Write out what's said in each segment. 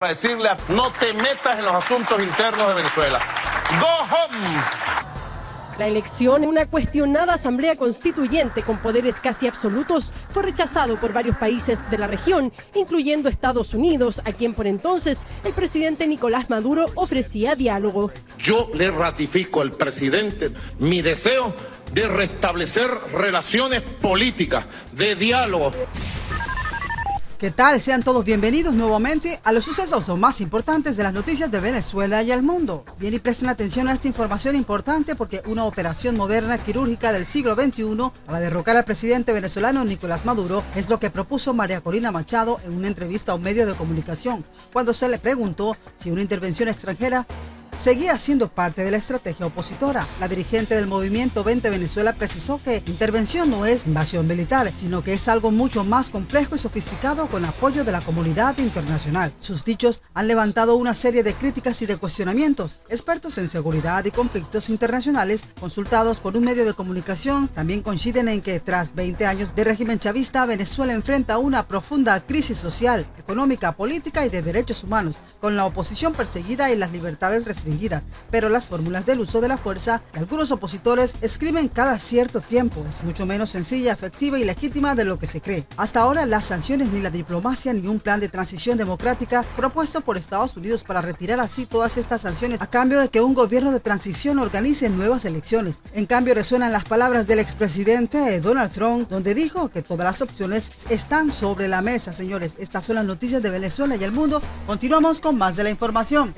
Para decirle, no te metas en los asuntos internos de Venezuela. Go home. La elección en una cuestionada asamblea constituyente con poderes casi absolutos fue rechazado por varios países de la región, incluyendo Estados Unidos, a quien por entonces el presidente Nicolás Maduro ofrecía diálogo. Yo le ratifico al presidente mi deseo de restablecer relaciones políticas, de diálogo. ¿Qué tal? Sean todos bienvenidos nuevamente a los sucesos más importantes de las noticias de Venezuela y el mundo. Bien, y presten atención a esta información importante porque una operación moderna quirúrgica del siglo XXI para derrocar al presidente venezolano Nicolás Maduro es lo que propuso María Corina Machado en una entrevista a un medio de comunicación, cuando se le preguntó si una intervención extranjera seguía siendo parte de la estrategia opositora. La dirigente del movimiento 20 Venezuela precisó que intervención no es invasión militar, sino que es algo mucho más complejo y sofisticado con apoyo de la comunidad internacional. Sus dichos han levantado una serie de críticas y de cuestionamientos. Expertos en seguridad y conflictos internacionales, consultados por un medio de comunicación, también coinciden en que tras 20 años de régimen chavista, Venezuela enfrenta una profunda crisis social, económica, política y de derechos humanos, con la oposición perseguida y las libertades restringidas, pero las fórmulas del uso de la fuerza que algunos opositores escriben cada cierto tiempo es mucho menos sencilla, efectiva y legítima de lo que se cree. Hasta ahora, las sanciones, ni la diplomacia, ni un plan de transición democrática propuesto por Estados Unidos para retirar así todas estas sanciones a cambio de que un gobierno de transición organice nuevas elecciones. En cambio, resuenan las palabras del expresidente Donald Trump, donde dijo que todas las opciones están sobre la mesa. Señores, estas son las noticias de Venezuela y el mundo. Continuamos con más de la información.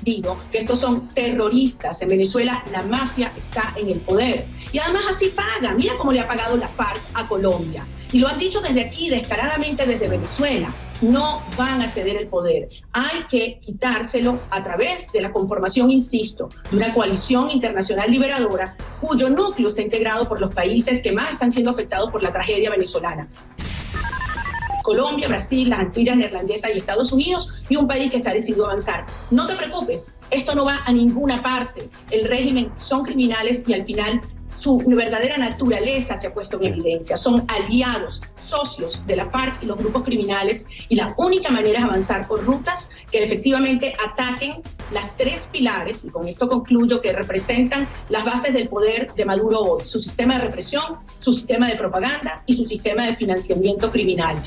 Digo que estos son terroristas. En Venezuela la mafia está en el poder y además así paga. Mira cómo le ha pagado la FARC a Colombia, y lo han dicho desde aquí descaradamente desde Venezuela. No van a ceder el poder, hay que quitárselo a través de la conformación, insisto, de una coalición internacional liberadora cuyo núcleo está integrado por los países que más están siendo afectados por la tragedia venezolana: Colombia, Brasil, las Antillas Neerlandesas y Estados Unidos, y un país que está decidido a avanzar. No te preocupes, esto no va a ninguna parte. El régimen son criminales y al final su verdadera naturaleza se ha puesto en evidencia. Son aliados, socios de la FARC y los grupos criminales, y la única manera es avanzar por rutas que efectivamente ataquen las tres pilares, y con esto concluyo, que representan las bases del poder de Maduro hoy: su sistema de represión, su sistema de propaganda y su sistema de financiamiento criminal.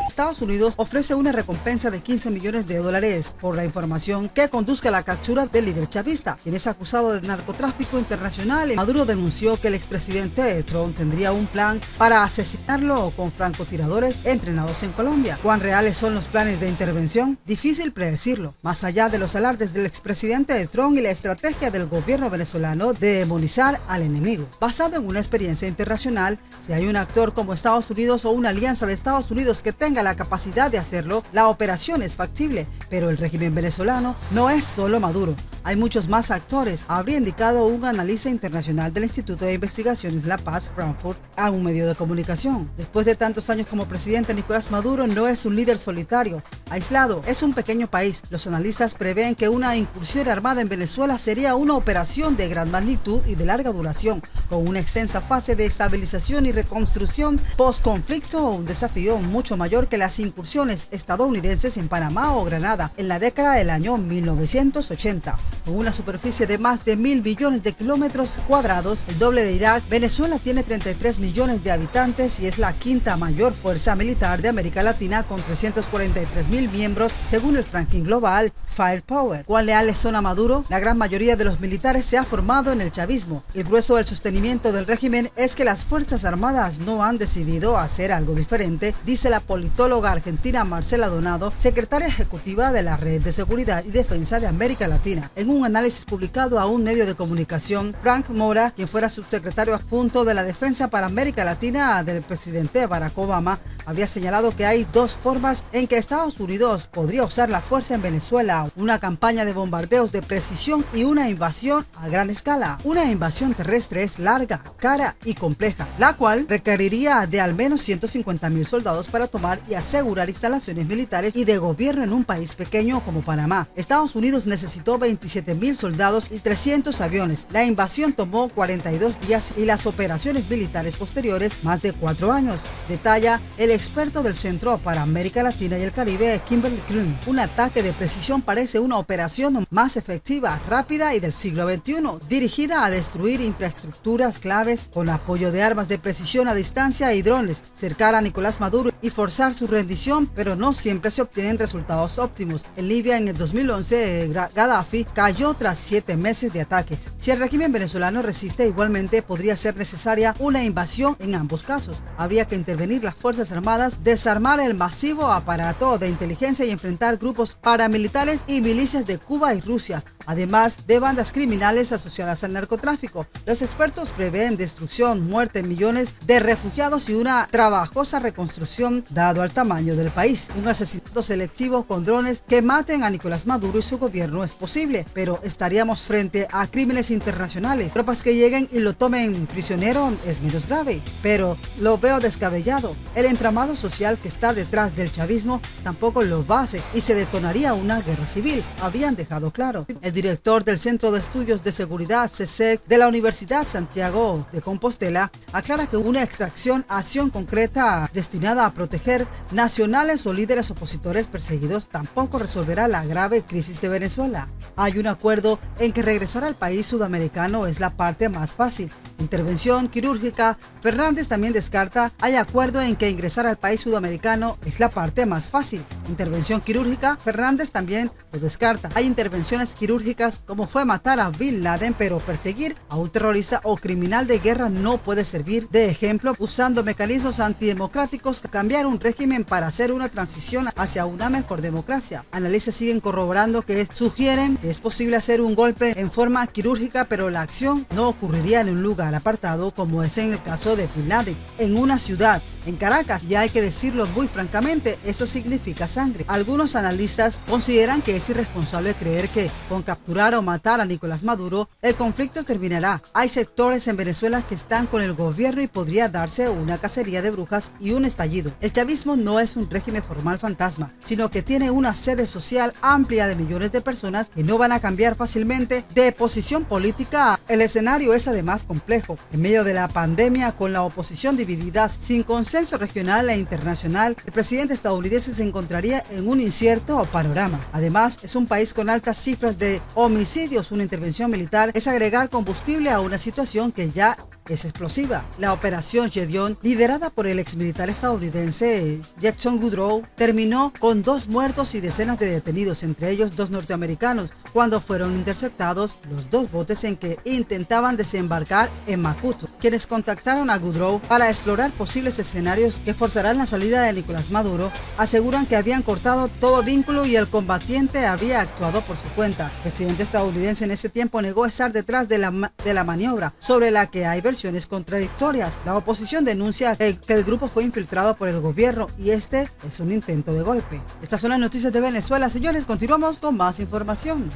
Estados Unidos ofrece una recompensa de $15 millones por la información que conduzca a la captura del líder chavista, quien es acusado de narcotráfico internacional. Maduro denunció que el expresidente Trump tendría un plan para asesinarlo con francotiradores entrenados en Colombia. ¿Cuán reales son los planes de intervención? Difícil predecirlo, más allá de los alardes del expresidente Trump y la estrategia del gobierno venezolano de demonizar al enemigo. Basado en una experiencia internacional, si hay un actor como Estados Unidos o una alianza de Estados Unidos que tenga la capacidad de hacerlo, la operación es factible, pero el régimen venezolano no es solo Maduro. Hay muchos más actores, habría indicado un analista internacional del Instituto de Investigaciones La Paz, Frankfurt, a un medio de comunicación. Después de tantos años como presidente, Nicolás Maduro no es un líder solitario, aislado, es un pequeño país. Los analistas prevén que una incursión armada en Venezuela sería una operación de gran magnitud y de larga duración, con una extensa fase de estabilización y reconstrucción post-conflicto, un desafío mucho mayor que las incursiones estadounidenses en Panamá o Granada en la década del año 1980. Con una superficie de más de 1.000 billones de kilómetros cuadrados, el doble de Irak, Venezuela tiene 33 millones de habitantes y es la quinta mayor fuerza militar de América Latina, con 343.000 miembros según el ranking global Firepower. ¿Cuán leales son a Maduro? La gran mayoría de los militares se ha formado en el chavismo. El grueso del sostenimiento del régimen es que las Fuerzas Armadas no han decidido hacer algo diferente, dice la politóloga argentina Marcela Donado, secretaria ejecutiva de la Red de Seguridad y Defensa de América Latina. En un análisis publicado a un medio de comunicación, Frank Mora, quien fuera subsecretario adjunto de la Defensa para América Latina del presidente Barack Obama, habría señalado que hay dos formas en que Estados Unidos Unidos podría usar la fuerza en Venezuela, una campaña de bombardeos de precisión y una invasión a gran escala. Una invasión terrestre es larga, cara y compleja, la cual requeriría de al menos 150.000 soldados para tomar y asegurar instalaciones militares y de gobierno en un país pequeño como Panamá. Estados Unidos necesitó 27.000 soldados y 300 aviones. La invasión tomó 42 días y las operaciones militares posteriores más de 4 años, detalla el experto del Centro para América Latina y el Caribe, Kimberly Crumb. Un ataque de precisión parece una operación más efectiva, rápida y del siglo XXI, dirigida a destruir infraestructuras claves con apoyo de armas de precisión a distancia y drones, cercar a Nicolás Maduro y forzar su rendición, pero no siempre se obtienen resultados óptimos. En Libia, en el 2011, Gaddafi cayó tras 7 meses de ataques. Si el régimen venezolano resiste, igualmente podría ser necesaria una invasión en ambos casos. Habría que intervenir las Fuerzas Armadas, desarmar el masivo aparato de inteligencia y enfrentar grupos paramilitares y milicias de Cuba y Rusia, además de bandas criminales asociadas al narcotráfico. Los expertos prevén destrucción, muerte, millones de refugiados y una trabajosa reconstrucción dado al tamaño del país. Un asesinato selectivo con drones que maten a Nicolás Maduro y su gobierno es posible, pero estaríamos frente a crímenes internacionales. Tropas que lleguen y lo tomen prisionero es menos grave, pero lo veo descabellado. El entramado social que está detrás del chavismo tampoco lo base y se detonaría una guerra civil, habrían dejado claro. El director del Centro de Estudios de Seguridad, CESEC, de la Universidad Santiago de Compostela, aclara que una acción concreta destinada a proteger nacionales o líderes opositores perseguidos tampoco resolverá la grave crisis de Venezuela. Hay un acuerdo en que regresar al país sudamericano es la parte más fácil. Intervención quirúrgica. Fernández también descarta, hay acuerdo en que ingresar al país sudamericano es la parte más fácil. Intervención quirúrgica. Fernández también lo descarta. Hay intervenciones quirúrgicas como fue matar a Bin Laden, pero perseguir a un terrorista o criminal de guerra no puede servir de ejemplo usando mecanismos antidemocráticos, cambiar un régimen para hacer una transición hacia una mejor democracia. Analistas siguen corroborando que sugieren que es posible hacer un golpe en forma quirúrgica, pero la acción no ocurriría en un lugar apartado como es en el caso de Bin Laden, en una ciudad, en Caracas, y hay que decirlo muy francamente, eso significa sangre. Algunos analistas consideran que es irresponsable creer que con capturar o matar a Nicolás Maduro, el conflicto terminará. Hay sectores en Venezuela que están con el gobierno y podría darse una cacería de brujas y un estallido. El chavismo no es un régimen formal fantasma, sino que tiene una sede social amplia de millones de personas que no van a cambiar fácilmente de posición política. El escenario es además complejo. En medio de la pandemia, con la oposición dividida, sin consenso regional e internacional, el presidente estadounidense se encontraría en un incierto panorama. Además, es un país con altas cifras de homicidios. Una intervención militar es agregar combustible a una situación que ya es explosiva. La operación Gedeon, liderada por el exmilitar estadounidense Jackson Woodrow, terminó con 2 muertos y decenas de detenidos, entre ellos 2 norteamericanos, cuando fueron interceptados los 2 botes en que intentaban desembarcar en Macuto. Quienes contactaron a Woodrow para explorar posibles escenarios que forzarán la salida de Nicolás Maduro, aseguran que habían cortado todo vínculo y el combatiente había actuado por su cuenta. El presidente estadounidense en ese tiempo negó estar detrás de la maniobra, sobre la que hay versiones contradictorias. La oposición denuncia que el grupo fue infiltrado por el gobierno y este es un intento de golpe. Estas son las noticias de Venezuela, señores. Continuamos con más información.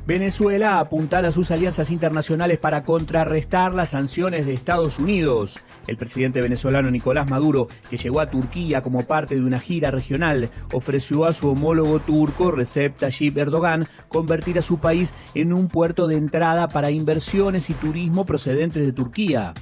Venezuela apuntala a sus alianzas internacionales para contrarrestar las sanciones de Estados Unidos. El presidente venezolano Nicolás Maduro, que llegó a Turquía como parte de una gira regional, ofreció a su homólogo turco Recep Tayyip Erdogan convertir a su país en un puerto de entrada para inversiones y turismo procedentes de Turquía.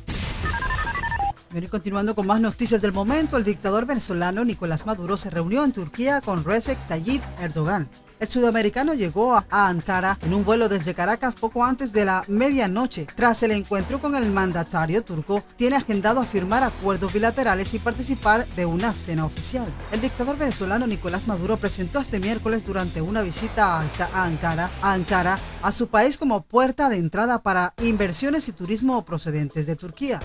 Bien, y continuando con más noticias del momento, el dictador venezolano Nicolás Maduro se reunió en Turquía con Recep Tayyip Erdogan. El sudamericano llegó a Ankara en un vuelo desde Caracas poco antes de la medianoche. Tras el encuentro con el mandatario turco, tiene agendado a firmar acuerdos bilaterales y participar de una cena oficial. El dictador venezolano Nicolás Maduro presentó este miércoles durante una visita a Ankara a su país como puerta de entrada para inversiones y turismo procedentes de Turquía.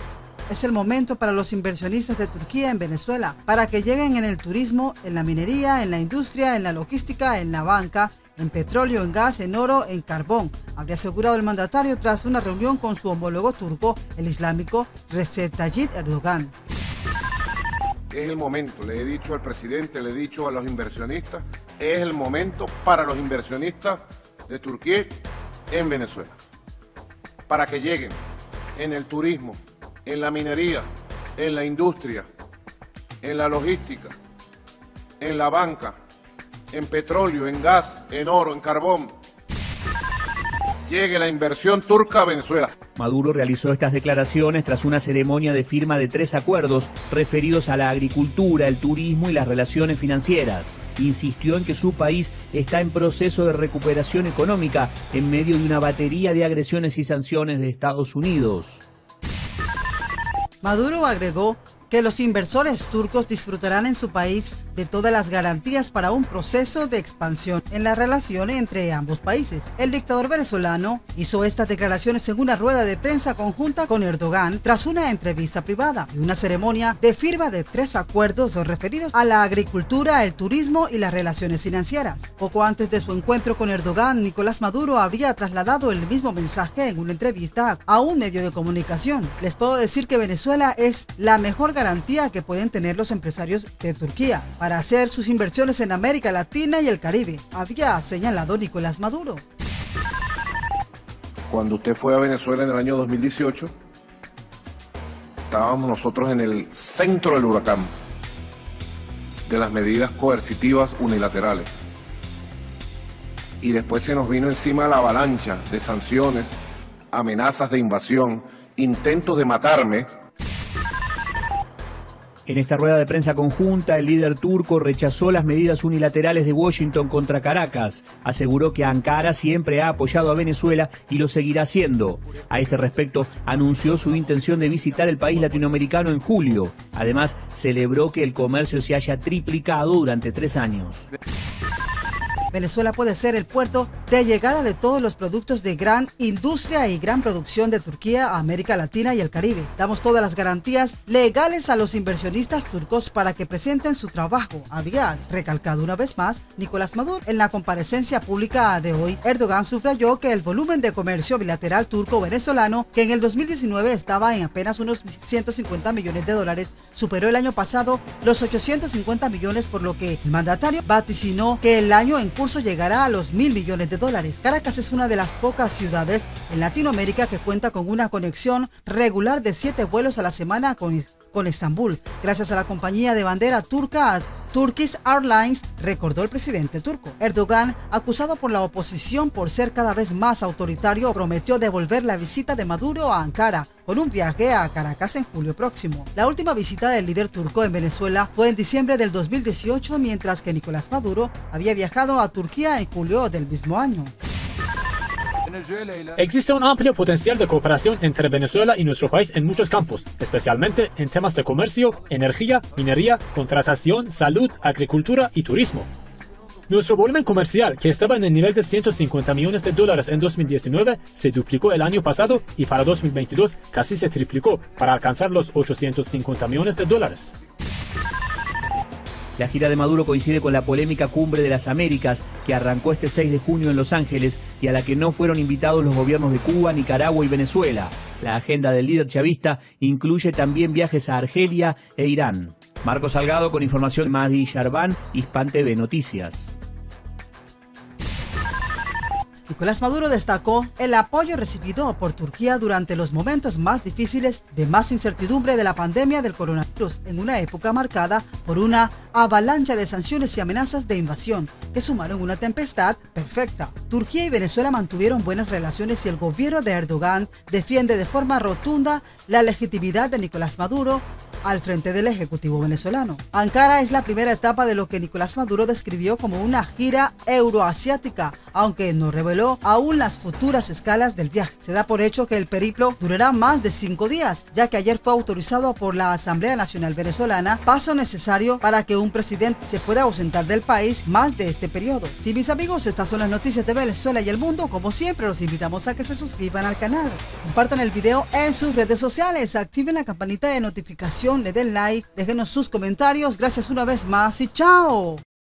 Es el momento para los inversionistas de Turquía en Venezuela, para que lleguen en el turismo, en la minería, en la industria, en la logística, en la banca, en petróleo, en gas, en oro, en carbón, habría asegurado el mandatario tras una reunión con su homólogo turco, el islámico Recep Tayyip Erdogan. es el momento, le he dicho al presidente, le he dicho a los inversionistas, es el momento para los inversionistas de Turquía en Venezuela, para que lleguen en el turismo, en la minería, en la industria, en la logística, en la banca, en petróleo, en gas, en oro, en carbón. Llegue la inversión turca a Venezuela. Maduro realizó estas declaraciones tras una ceremonia de firma de 3 acuerdos referidos a la agricultura, el turismo y las relaciones financieras. Insistió en que su país está en proceso de recuperación económica en medio de una batería de agresiones y sanciones de Estados Unidos. Maduro agregó que los inversores turcos disfrutarán en su país de todas las garantías para un proceso de expansión en la relación entre ambos países. El dictador venezolano hizo estas declaraciones en una rueda de prensa conjunta con Erdogan tras una entrevista privada y una ceremonia de firma de 3 acuerdos referidos a la agricultura, el turismo y las relaciones financieras. Poco antes de su encuentro con Erdogan, Nicolás Maduro habría trasladado el mismo mensaje en una entrevista a un medio de comunicación. Les puedo decir que Venezuela es la mejor garantía que pueden tener los empresarios de Turquía para hacer sus inversiones en América Latina y el Caribe, había señalado Nicolás Maduro. Cuando usted fue a Venezuela en el año 2018, estábamos nosotros en el centro del huracán de las medidas coercitivas unilaterales. Y después se nos vino encima la avalancha de sanciones, amenazas de invasión, intentos de matarme. En esta rueda de prensa conjunta, el líder turco rechazó las medidas unilaterales de Washington contra Caracas. Aseguró que Ankara siempre ha apoyado a Venezuela y lo seguirá haciendo. A este respecto, anunció su intención de visitar el país latinoamericano en julio. Además, celebró que el comercio se haya triplicado durante 3 años. Venezuela puede ser el puerto de llegada de todos los productos de gran industria y gran producción de Turquía a América Latina y el Caribe. Damos todas las garantías legales a los inversionistas turcos para que presenten su trabajo, había recalcado una vez más Nicolás Maduro. En la comparecencia pública de hoy, Erdogan subrayó que el volumen de comercio bilateral turco-venezolano, que en el 2019 estaba en apenas unos 150 millones de dólares, superó el año pasado los 850 millones, por lo que el mandatario vaticinó que el año en curso llegará a los 1.000 millones de dólares. Caracas es una de las pocas ciudades en Latinoamérica que cuenta con una conexión regular de 7 vuelos a la semana con Estambul, gracias a la compañía de bandera turca Turkish Airlines, recordó el presidente turco. Erdogan, acusado por la oposición por ser cada vez más autoritario, prometió devolver la visita de Maduro a Ankara con un viaje a Caracas en julio próximo. La última visita del líder turco en Venezuela fue en diciembre del 2018, mientras que Nicolás Maduro había viajado a Turquía en julio del mismo año. Existe un amplio potencial de cooperación entre Venezuela y nuestro país en muchos campos, especialmente en temas de comercio, energía, minería, contratación, salud, agricultura y turismo. Nuestro volumen comercial, que estaba en el nivel de 150 millones de dólares en 2019, se duplicó el año pasado y para 2022 casi se triplicó para alcanzar los 850 millones de dólares. La gira de Maduro coincide con la polémica Cumbre de las Américas, que arrancó este 6 de junio en Los Ángeles y a la que no fueron invitados los gobiernos de Cuba, Nicaragua y Venezuela. La agenda del líder chavista incluye también viajes a Argelia e Irán. Marco Salgado con información, Mahdi Sharban, Hispan TV Noticias. Nicolás Maduro destacó el apoyo recibido por Turquía durante los momentos más difíciles de más incertidumbre de la pandemia del coronavirus, en una época marcada por una avalancha de sanciones y amenazas de invasión que sumaron una tempestad perfecta. Turquía y Venezuela mantuvieron buenas relaciones y el gobierno de Erdogan defiende de forma rotunda la legitimidad de Nicolás Maduro al frente del Ejecutivo venezolano. Ankara es la primera etapa de lo que Nicolás Maduro describió como una gira euroasiática, aunque no reveló aún las futuras escalas del viaje. Se da por hecho que el periplo durará más de 5 días, ya que ayer fue autorizado por la Asamblea Nacional Venezolana, paso necesario para que un presidente se pueda ausentar del país más de este periodo. Sí, mis amigos, estas son las noticias de Venezuela y el mundo. Como siempre, los invitamos a que se suscriban al canal, compartan el video en sus redes sociales, activen la campanita de notificación, le den like, déjenos sus comentarios. Gracias una vez más y chao.